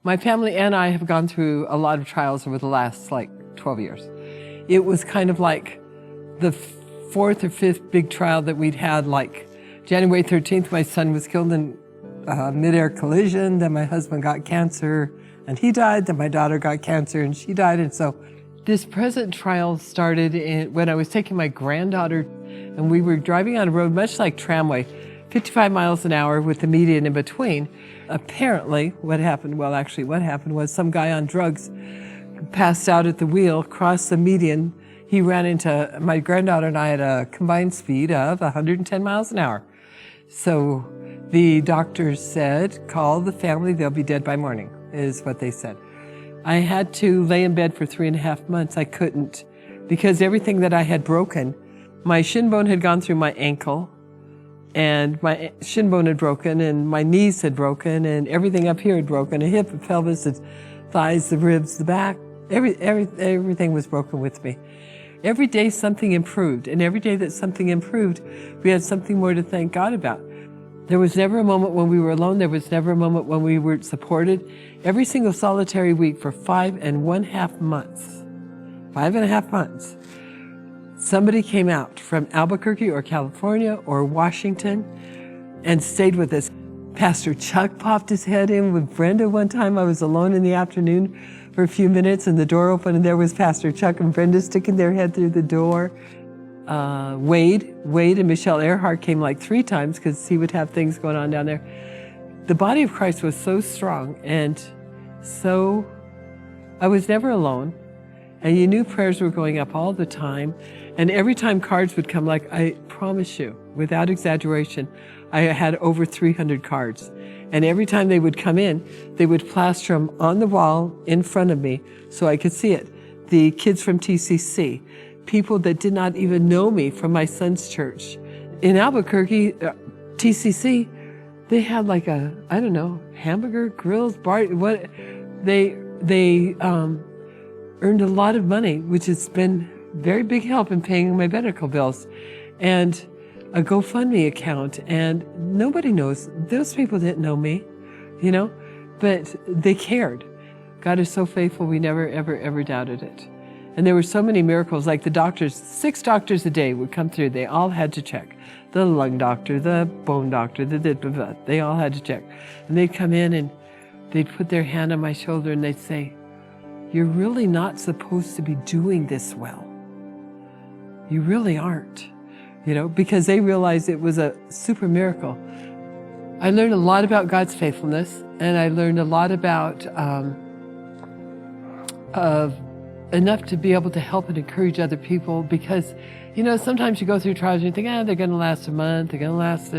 My family and I have gone through a lot of trials over the last 12 years. It was kind of like the fourth or fifth big trial that we'd had. Like January 13th, my son was killed in a mid-air collision. Then my husband got cancer and he died. Then my daughter got cancer and she died. And so this present trial started when I was taking my granddaughter, and we were driving on a road much like tramway, 55 miles an hour with the median in between. Apparently, what happened was some guy on drugs passed out at the wheel, crossed the median. He ran into my granddaughter and I at a combined speed of 110 miles an hour. So the doctors said, call the family, they'll be dead by morning, is what they said. I had to lay in bed for 3.5 months. I couldn't, because everything that I had broken, my shin bone had gone through my ankle, and my shin bone had broken, and my knees had broken, and everything up here had broken, the hip, the pelvis, the thighs, the ribs, the back, everything was broken with me. Every day something improved, and every day that something improved, we had something more to thank God about. There was never a moment when we were alone. There was never a moment when we weren't supported. Every single solitary week for 5.5 months, 5.5 months, somebody came out from Albuquerque or California or Washington and stayed with us. Pastor Chuck popped his head in with Brenda one time. I was alone in the afternoon for a few minutes and the door opened and there was Pastor Chuck and Brenda sticking their head through the door. Wade and Michelle Earhart came like 3 times because he would have things going on down there. The body of Christ was so strong, and so I was never alone. And you knew prayers were going up all the time. And every time cards would come, like I promise you, without exaggeration, I had over 300 cards. And every time they would come in, they would plaster them on the wall in front of me so I could see it. The kids from TCC, people that did not even know me from my son's church. In Albuquerque, TCC, they had like a, I don't know, hamburger, grills, bar, what, they earned a lot of money, which has been very big help in paying my medical bills, and a GoFundMe account, and nobody knows. Those people didn't know me, but they cared. God is so faithful, we never, ever, ever doubted it. And there were so many miracles, like the doctors, 6 doctors a day would come through. They all had to check. The lung doctor, the bone doctor, they all had to check. And they'd come in and they'd put their hand on my shoulder and they'd say, you're really not supposed to be doing this well. You really aren't, because they realized it was a super miracle. I learned a lot about God's faithfulness, and I learned a lot about enough to be able to help and encourage other people, because, sometimes you go through trials and you think, they're going to last a month, they're going to last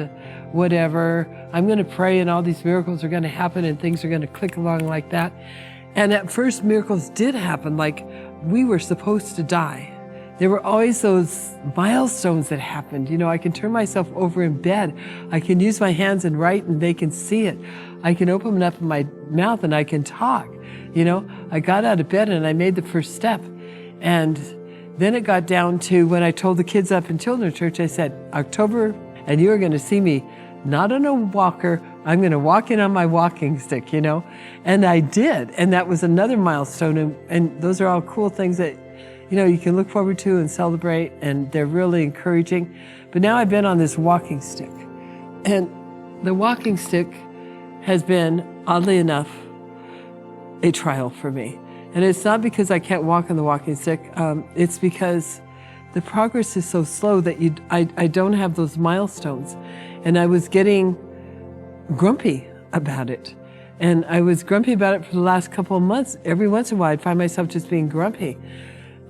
whatever. I'm going to pray and all these miracles are going to happen and things are going to click along like that. And at first, miracles did happen, like we were supposed to die. There were always those milestones that happened. I can turn myself over in bed. I can use my hands and write and they can see it. I can open up my mouth and I can talk. I got out of bed and I made the first step. And then it got down to when I told the kids up in Children's Church, I said, October, and you're going to see me not on a walker, I'm going to walk in on my walking stick, And I did. And that was another milestone. And those are all cool things that, you can look forward to and celebrate, and they're really encouraging. But now I've been on this walking stick. And the walking stick has been, oddly enough, a trial for me. And it's not because I can't walk on the walking stick. It's because the progress is so slow that I don't have those milestones. And I was getting grumpy about it. And I was grumpy about it for the last couple of months. Every once in a while, I'd find myself just being grumpy.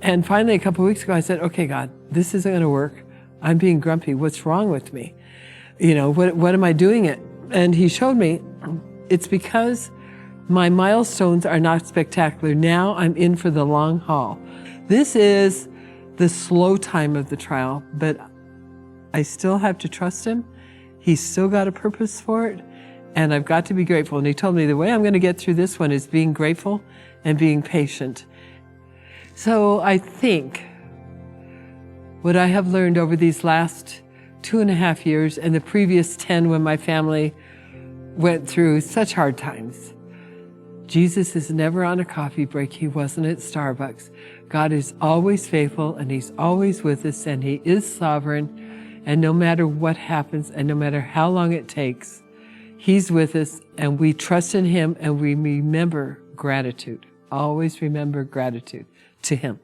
And finally, a couple of weeks ago, I said, okay, God, this isn't going to work. I'm being grumpy. What's wrong with me? What am I doing it? And he showed me, it's because my milestones are not spectacular. Now I'm in for the long haul. This is the slow time of the trial, but I still have to trust him. He's still got a purpose for it, and I've got to be grateful. And he told me the way I'm going to get through this one is being grateful and being patient. So I think what I have learned over these last 2.5 years and the previous 10 when my family went through such hard times, Jesus is never on a coffee break. He wasn't at Starbucks. God is always faithful, and He's always with us, and He is sovereign. And no matter what happens, and no matter how long it takes, He's with us, and we trust in Him, and we remember gratitude. Always remember gratitude to Him.